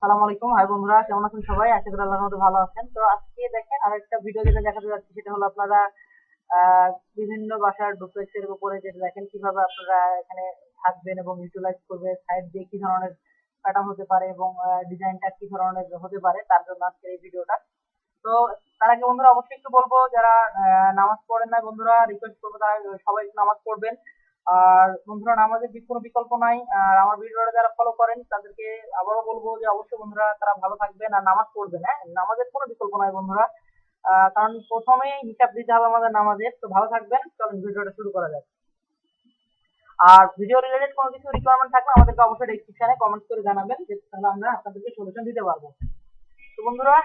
সালাম আলাইকুম, হাই বন্ধুরা, কেমন আছেন সবাই? আশা করি আল্লাহর মধ্যে ভালো আছেন। তো আজকে দেখেন আরেকটা ভিডিও যেটা দেখাতে যাচ্ছি, সেটা হলো আপনারা বিভিন্ন বাসার ডুপ্লেক্সের উপরে যেটা দেখেন কিভাবে আপনারা এখানে থাকবেন এবং ইউটিলাইজ করবেন, সাইড দিয়ে কি ধরনের প্যাটার্ন হতে পারে এবং ডিজাইনটা কি ধরনের হতে পারে, তার জন্য আজকের এই ভিডিওটা। তো তার আগে বন্ধুরা অবশ্যই একটু বলবো, যারা নামাজ পড়েন না বন্ধুরা, রিকোয়েস্ট করবো তারা সবাই একটু নামাজ পড়বেন। আর বন্ধুরা, নামাজের কোনো বিকল্প নাই। আর আমার ভিডিওটা যারা ফলো করেন তাদেরকে আবারও বলবো যে অবশ্যই বন্ধুরা তারা ভালো থাকবেন আর নামাজ পড়বেন। হ্যাঁ, নামাজের কোনো বিকল্প নাই বন্ধুরা। কারণ প্রথমেই হিসাব দিতে হবে আমাদের নামাজের। তো ভালো থাকবেন, চলুন ভিডিওটা শুরু করা যাক। আর ভিডিও রিলেটেড কোনো কিছু রিকোয়ারমেন্ট থাকলে আমাদেরকে অবশ্যই ডেসক্রিপশনে কমেন্ট করে জানাবেন, যে তাহলে আমরা আপনাদেরকে সলিউশন দিতে পারবো। তো বন্ধুরা,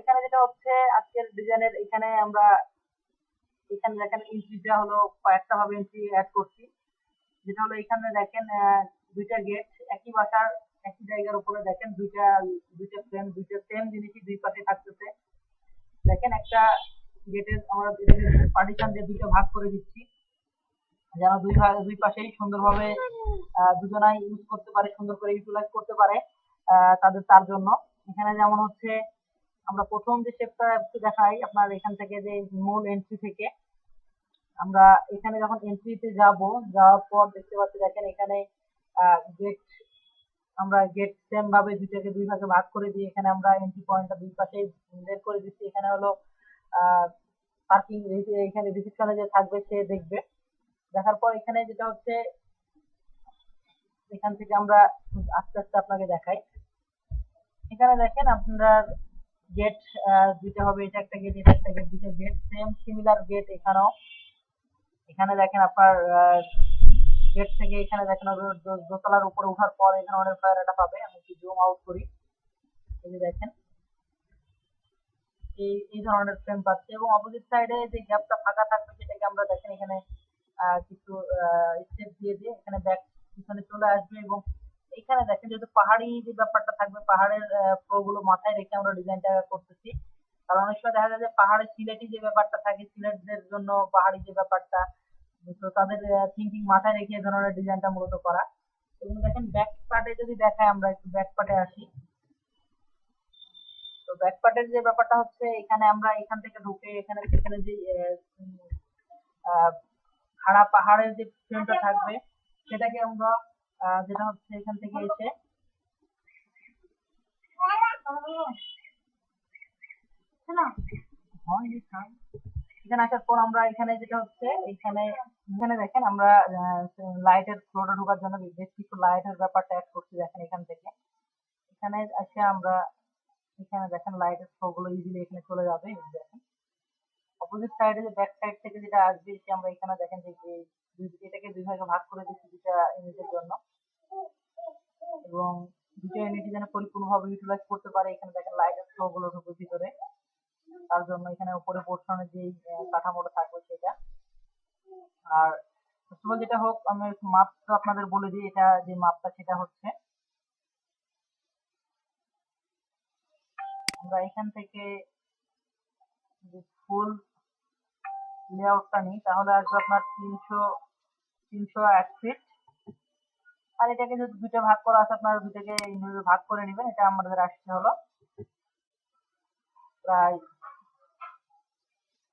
এখানে যেটা হচ্ছে আজকের ডিজাইনের, এখানে দেখেন এন্ট্রিটা হলো কয়েকটা ভাবে এন্ট্রি অ্যাড করছি। যেটা হলো এখানে দেখেন দুইটা গেট, একই বাসার একই জায়গার উপরে দেখেন দুইটা দুইটা ফ্রেম, দুইটা সেম জিনিসই দুই পাশে থাকতেছে। দেখেন একটা গেটের আমরা পার্টিশন দিয়ে দুইটা ভাগ করে দিচ্ছি, যেন দুই পাশেই সুন্দরভাবে দুজনাই ইউজ করতে পারে, সুন্দর করে ইউটিলাইজ করতে পারে তার জন্য। এখানে যেমন হচ্ছে আমরা প্রথম যে শেপটা একটু দেখাই আপনার, এখান থেকে যে মূল এন্ট্রি থেকে আমরা এখানে যখন এন্ট্রিতে যাওয়ার পর দেখতে পাচ্ছি, দেখেন এখানে গেট, আমরা গেট সেম ভাবে দুইটাকে দুই ভাগে ভাগ করে দিয়ে এখানে আমরা এন্ট্রি পয়েন্টটা দুই পাশে বের করে দিচ্ছি। এখানে হলো পার্কিং, এখানে রিসেপশনে যে থাকবে সে দেখবে। দেখার পর এখানে যেটা হচ্ছে, এখান থেকে আমরা আস্তে আস্তে আপনাকে দেখাই। এখানে দেখেন আপনার গেট দুইটা হবে, এটা একটা গেট, এটা একটা গেট, দুইটা গেট সেম সিমিলার গেট এখানেও। এখানে দেখেন আপনার গেট থেকে এখানে দেখেন দোতলার উপরে ওঠার পর এখানে অনেক ফায়ার এটা পাবে। আমি একটু জুম আউট করি, এই যে দেখেন এই ধরনের ফ্রেম পাচ্ছে। এবং অপোজিট সাইডে যে গ্যাপটা ফাঁকা থাকবে সেটাকে আমরা দেখেন এখানে কিছু স্টেপ দিয়ে দিয়ে এখানে ব্যাক পিছনে চলে আসবে। এবং এখানে দেখেন যেহেতু পাহাড়ি যে ব্যাপারটা থাকবে, পাহাড়ের ফ্লো গুলো মাথায় রেখে আমরা ডিজাইনটা করতেছি। কারণ অনেক সময় দেখা যায় যে পাহাড়ে সিলেটি যে ব্যাপারটা থাকে, সিলেটদের জন্য পাহাড়ি যে ব্যাপারটা, তো তাদের থিঙ্কিং মাথায় রেখে এই ধরনের ডিজাইনটা মূলত করা। এবং দেখেন ব্যাক পার্টে যদি দেখায়, আমরা একটু ব্যাক পার্টে আসি। তো ব্যাক পার্টের যে ব্যাপারটা হচ্ছে, এখানে আমরা এখান থেকে ঢুকে এখানে এখানে যে আহ, খাড়া পাহাড়ের যে ফ্রেমটা থাকবে সেটাকে আমরা যেটা হচ্ছে এখান থেকে এসে এখানে আসার পর আমরা এখানে যেটা হচ্ছে এখানে এখানে দেখেন আমরা লাইটের ফ্লোটা ঢোকার জন্য বেশ কিছু লাইটের ব্যাপারটা অ্যাড করছি। দেখেন এখান থেকে এখানে এসে আমরা এখানে দেখেন লাইটের ফ্লো গুলো ইজিলি এখানে চলে যাবে। দেখেন অপোজিট সাইডে যে ব্যাক সাইড থেকে যেটা আসবে, সে আমরা এখানে দেখেন যে এটাকে দুই ভাগে ভাগ করে দিচ্ছি দুইটা ইউনিটের জন্য। এবং দুইটা ইউনিট যেন পরিপূর্ণভাবে ইউটিলাইজ করতে পারে, এখানে দেখেন লাইটের ফ্লো গুলো ঢুকে ভিতরে। তার জন্য এখানে উপরে পোর্শনে যে কাঠামোটা থাকবে সেটা। আর ফার্স্ট অফ অল যেটা হোক, আমি মাপটা আপনাদের বলে দিই। এটা যে মাপটা সেটা হচ্ছে, আমরা এখান থেকে ফুল লেআউটটা নিই, তাহলে আসবে আপনার 301 ফিট। আর এটাকে যদি দুইটা ভাগ করা আছে, আপনারা দুইটাকে এইভাবে ভাগ করে নেবেন। এটা আমাদের আসছে হলো প্রায়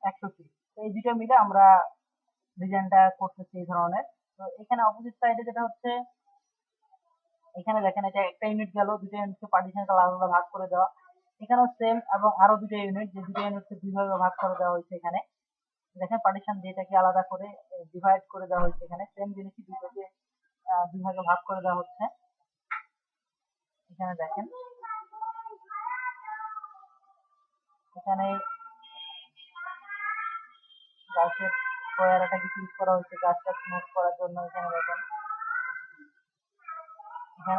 100 ফিট। তো এই দুটো মিলে আমরা ডিজাইনটা করতেছি এই ধরনের। তো এখানে অপোজিট সাইডে যেটা হচ্ছে, এখানে দেখেন এটা একটা ইউনিট গেল, দুটো ইউনিটকে পার্টিশন আলাদা আলাদা ভাগ করে দেওয়া। এখানেও সেম, এবং আরো দুটো ইউনিট, যে দুটো ইউনিটকে দুই ভাগে ভাগ করে দেওয়া হয়েছে। এখানে দেখেন পার্টিশন দিয়ে এটাকে আলাদা করে ডিভাইড করে দেওয়া হয়েছে। এখানে সেম জিনিসই দুটোকে দুই ভাগে ভাগ করে দেওয়া হচ্ছে। এখানে দেখেন এখানে গাছের ফোয়ারাটা কিছু ইউজ করা হয়েছে গাছটা স্মুথ করার জন্য। এখানে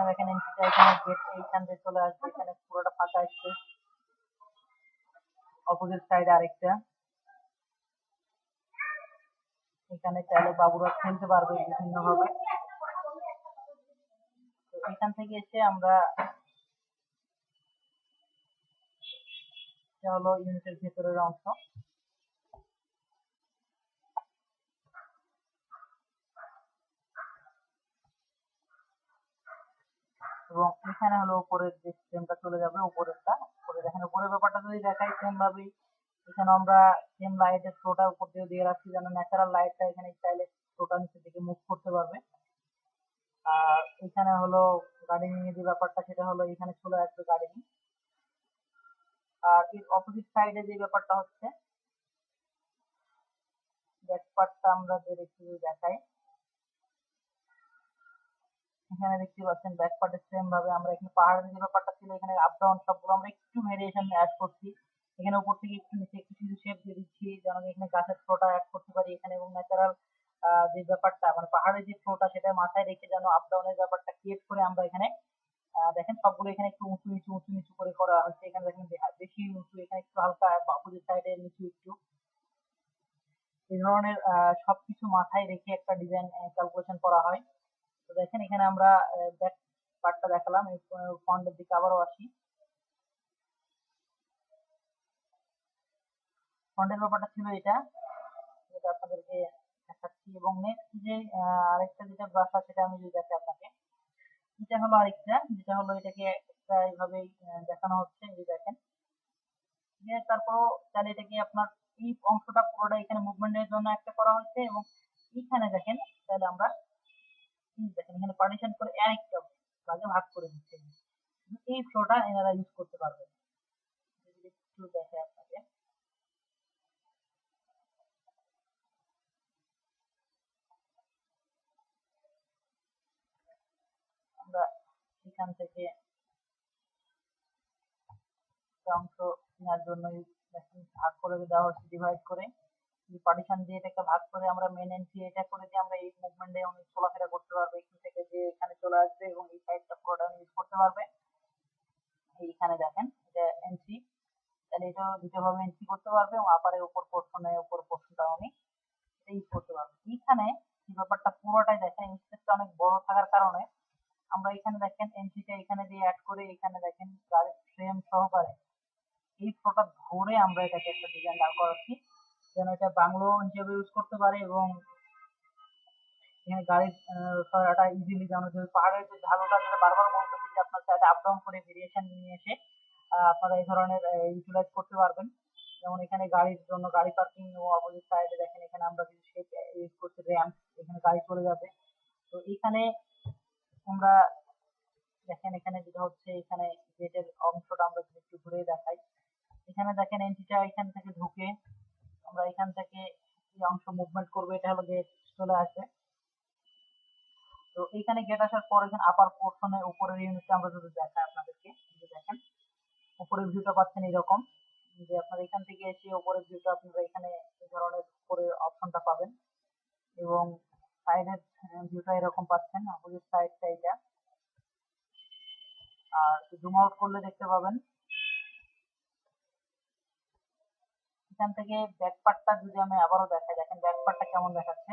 দেখেন এন্ট্রিটা এখানে গেট এইখান দিয়ে চলে আসবে, এখানে পুরোটা ফাঁকা স্পেস। অপোজিট সাইডে আরেকটা, এখানে চাইলে বাবুরা খেলতে পারবে বিভিন্ন ভাবে। তো এখান থেকে এসে আমরা, এটা হলো ইউনিটের ভেতরের অংশ। এবং এখানে হলো উপরের যে ফ্রেমটা চলে যাবে উপরেরটা। উপরে দেখেন উপরের ব্যাপারটা যদি দেখাই সেম ভাবেই এখানে আমরা সেম লাইটের ফ্লোটা উপর দিয়ে দিয়ে রাখছি যেন ন্যাচারাল লাইটটা এখানে চাইলে ফ্লোটা নিচের দিকে মুভ করতে পারবে। আর এখানে হলো গার্ডেনিং এর যে ব্যাপারটা সেটা হলো এখানে চলে আসবে গার্ডেনিং। আর এর অপোজিট সাইডে যে ব্যাপারটা হচ্ছে ব্যাক পার্টটা আমরা একটু দেখাই। এখানে দেখতে পাচ্ছেন ব্যাক পার্টে সেম ভাবে আমরা এখানে পাহাড়ের যে ব্যাপারটা ছিল এখানে আপ ডাউন সবগুলো আমরা একটু ভেরিয়েশন অ্যাড করছি। এখানে উপর থেকে একটু নিচে একটু কিছু শেপ দিয়ে দিচ্ছি যেন এখানে গাছের ফ্লোটা অ্যাড করতে পারি এখানে এবং ন্যাচারাল যে ব্যাপারটা মানে পাহাড়ের যে ফ্লোটা সেটা মাথায় রেখে যেন আপ ডাউনের ব্যাপারটা ক্রিয়েট করে আমরা এখানে দেখেন সবগুলো এখানে একটু উঁচু নিচু করে করা হচ্ছে। এখানে দেখেন বেশি উঁচু এখানে একটু হালকা অপোজিট সাইডে নিচু একটু এই ধরনের সবকিছু মাথায় রেখে একটা ডিজাইন ক্যালকুলেশন করা হয়। তো দেখেন এখানে আমরা ব্যাক পার্টটা দেখালাম ফ্রন্টের দিকে আবারও আসি। ফ্রন্টের ব্যাপারটা ছিল এটা যেটা আপনাদেরকে দেখাচ্ছি এবং নেক্সট যে আরেকটা যেটা বাসা সেটা আমি যদি দেখাই আপনাকে এটা হলো আরেকটা যেটা হলো এটাকে একটা এইভাবেই দেখানো হচ্ছে যে দেখেন তারপরও তাহলে এটাকে আপনার এই অংশটা পুরোটা এখানে মুভমেন্টের জন্য একটা করা হয়েছে এবং এইখানে দেখেন তাহলে আমরা দেখেন এখানে পার্টিশন করে আরেকটা ভাগে ভাগ করে দিচ্ছে এই ফ্লোটা এনারা ইউজ করতে পারবে। যদি একটু দেখে আপনাকে আমরা এখান থেকে অংশ নেওয়ার জন্য দেখেন ভাগ করে দেওয়া হচ্ছে ডিভাইড করে পার্টিশন দিয়ে এটাকে ভাগ করে আমরা মেন এন্ট্রি এটা করে দিয়ে আমরা এই মুভমেন্টে অনেক চলাফেরা করতে পারবে এখান থেকে যে এখানে চলে আসবে এবং এই সাইডটা পুরোটা ইউজ করতে পারবে। এইখানে দেখেন এটা এন্ট্রি তাহলে এটা দুটো ভাবে এন্ট্রি করতে পারবে এবং আপারের উপর পোর্শনটা উনি ইউজ করতে পারবে। এইখানে এই ব্যাপারটা পুরোটাই দেখেন স্পেসটা অনেক বড় থাকার কারণে আমরা এখানে দেখেন এন্ট্রিটা এখানে দিয়ে অ্যাড করে এখানে দেখেন গাড়ির ফ্রেম সহকারে এই ফ্লোটা ধরে আমরা এটাকে একটা ডিজাইন দাঁড় করাচ্ছি যেন এটা বাংলো হিসেবে ইউজ করতে পারে এবং এখানে গাড়ির সহায়তা ইজিলি যেন পাহাড়ের যে ঢালুটা যেটা বারবার বলতেছি যে আপনার চাইলে আপ ডাউন করে ভেরিয়েশন নিয়ে এসে আপনারা এই ধরনের ইউটিলাইজ করতে পারবেন। যেমন এখানে গাড়ির জন্য গাড়ি পার্কিং এবং অপোজিট সাইডে দেখেন এখানে আমরা কিছু শেপ ইউজ করছি র্যাম্প এখানে গাড়ি চলে যাবে। তো এখানে আমরা দেখেন এখানে যেটা হচ্ছে এখানে গেটের অংশটা আমরা একটু ঘুরে দেখাই। এখানে দেখেন এন্ট্রিটা এখান থেকে ঢুকে আমরা এখান থেকে এই অংশ মুভমেন্ট করবো এটা হলো গেট চলে আসবে। তো এইখানে গেট আসার পর এখানে আপার পোর্শনের উপরের ইউনিটটা আমরা যদি দেখাই আপনাদেরকে দেখেন উপরের ভিউটা পাচ্ছেন এরকম যে আপনার এখান থেকে এসে উপরের ভিউটা আপনারা এখানে এই ধরনের উপরের অপশনটা পাবেন এবং সাইডের ভিউটা এরকম পাচ্ছেন অপোজিট সাইডটা এটা। আর জুম আউট করলে দেখতে পাবেন এখান থেকে ব্যাক পার্টটা যদি আমি আবারও দেখাই দেখেন ব্যাক পার্টটা কেমন দেখাচ্ছে।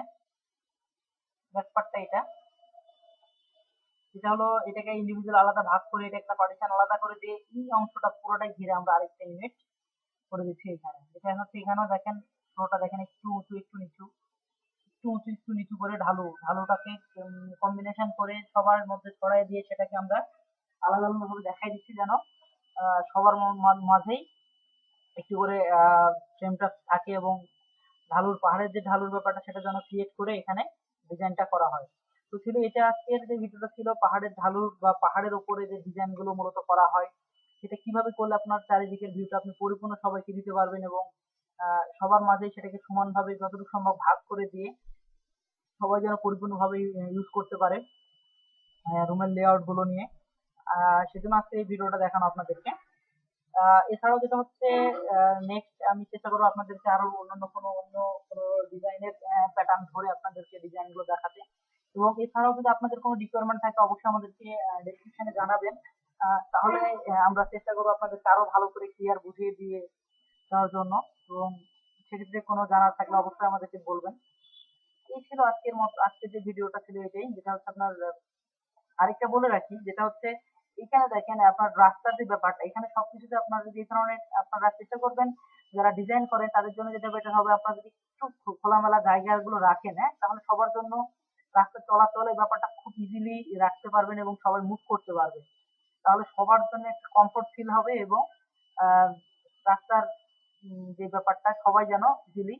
ব্যাক পার্টটা এটা হলো এটাকে ইন্ডিভিজুয়াল আলাদা ভাগ করে এটা একটা পার্টিশন আলাদা করে দিয়ে এই অংশটা পুরোটাই ঘিরে আমরা আরেকটা ইউনিট করে দিচ্ছি এখানে যেটা হচ্ছে এখানেও দেখেন পুরোটা দেখেন একটু উঁচু একটু নিচু একটু নিচু করে ঢালুটাকে কম্বিনেশন করে সবার মধ্যে ছড়াই দিয়ে সেটাকে আমরা আলাদা আলাদা ভাবে দেখাই দিচ্ছি যেন সবার মাঝেই একটু করে ফ্রেমটা থাকে এবং পাহাড়ের যে ঢালুর ব্যাপারটা সেটা যেন ক্রিয়েট করে এখানে ডিজাইনটা করা হয়। তো ছিল এটা আজকের যে ভিডিওটা ছিল পাহাড়ের ঢালুর বা পাহাড়ের উপরে যে ডিজাইন গুলো মূলত করা হয় সেটা কিভাবে করলে আপনার চারিদিকের ভিউটা আপনি পরিপূর্ণ সবাইকে দিতে পারবেন এবং সবার মাঝে সেটাকে সমানভাবে যতটুকু সম্ভব ভাগ করে দিয়ে সবাই যেন পরিপূর্ণভাবে ইউজ করতে পারে রুমের লেআউট গুলো নিয়ে সেজন্য আজকে এই ভিডিওটা দেখানো আপনাদেরকে। এছাড়াও যেটা হচ্ছে নেক্সট আমি চেষ্টা করবো আপনাদেরকে আরো অন্য কোনো ডিজাইনের প্যাটার্ন ধরে আপনাদেরকে ডিজাইন গুলো দেখাতে এবং এছাড়াও যদি আপনাদের কোনো রিকোয়ারমেন্ট থাকে অবশ্যই আমাদেরকে ডেসক্রিপশনে জানাবেন তাহলে আমরা চেষ্টা করবো আপনাদেরকে আরো ভালো করে ক্লিয়ার বুঝিয়ে দিয়ে দেওয়ার জন্য এবং সেক্ষেত্রে কোনো জানার থাকলে অবশ্যই আমাদেরকে বলবেন। এই ছিল আজকের যে ভিডিওটা ছিল এটাই যেটা হচ্ছে আপনার আরেকটা বলে রাখি যেটা হচ্ছে এখানে দেখেন আপনার রাস্তার যে ব্যাপারটা এখানে সবকিছুতে আপনার যদি এই ধরনের আপনারা চেষ্টা করবেন যারা ডিজাইন করেন তাদের জন্য যেটা বেটার হবে আপনারা যদি একটু খোলামেলা জায়গাগুলো রাখেন তাহলে সবার জন্য রাস্তা চলাচলের ব্যাপারটা খুব ইজিলি রাখতে পারবেন এবং সবাই মুভ করতে পারবে। তাহলে সবার জন্য একটা কমফোর্ট ফিল হবে এবং আহ, রাস্তার যে ব্যাপারটা সবাই যেন ইজিলি,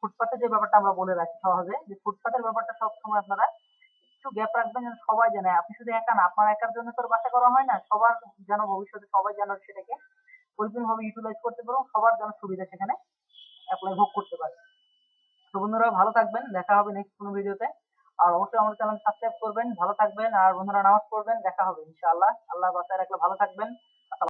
ফুটপাতের যে ব্যাপারটা আমরা বলে রাখি সহজে, যে ফুটপাতের ব্যাপারটা সবসময় আপনারা একটু গ্যাপ রাখবেন যেন সবাই জানে। আপনি শুধু একা না, আপনার একার জন্য তো আর বাসা করা হয় না, সবার যেন ভবিষ্যতে সবাই যেন সেটাকে পরিপূর্ণভাবে ইউটিলাইজ করতে পারো, সবার যেন সুবিধা সেখানে অ্যাপ্লাই ভোগ করতে পারে। তো বন্ধুরা ভালো থাকবেন, দেখা হবে নেক্সট কোনো ভিডিওতে। আর অবশ্যই আমাদের চ্যানেল সাবস্ক্রাইব করবেন, ভালো থাকবেন আর বন্ধুরা নামাজ পড়বেন, দেখা হবে ইনশাআল্লাহ। আল্লাহ বাঁচায় রাখলে ভালো থাকবেন।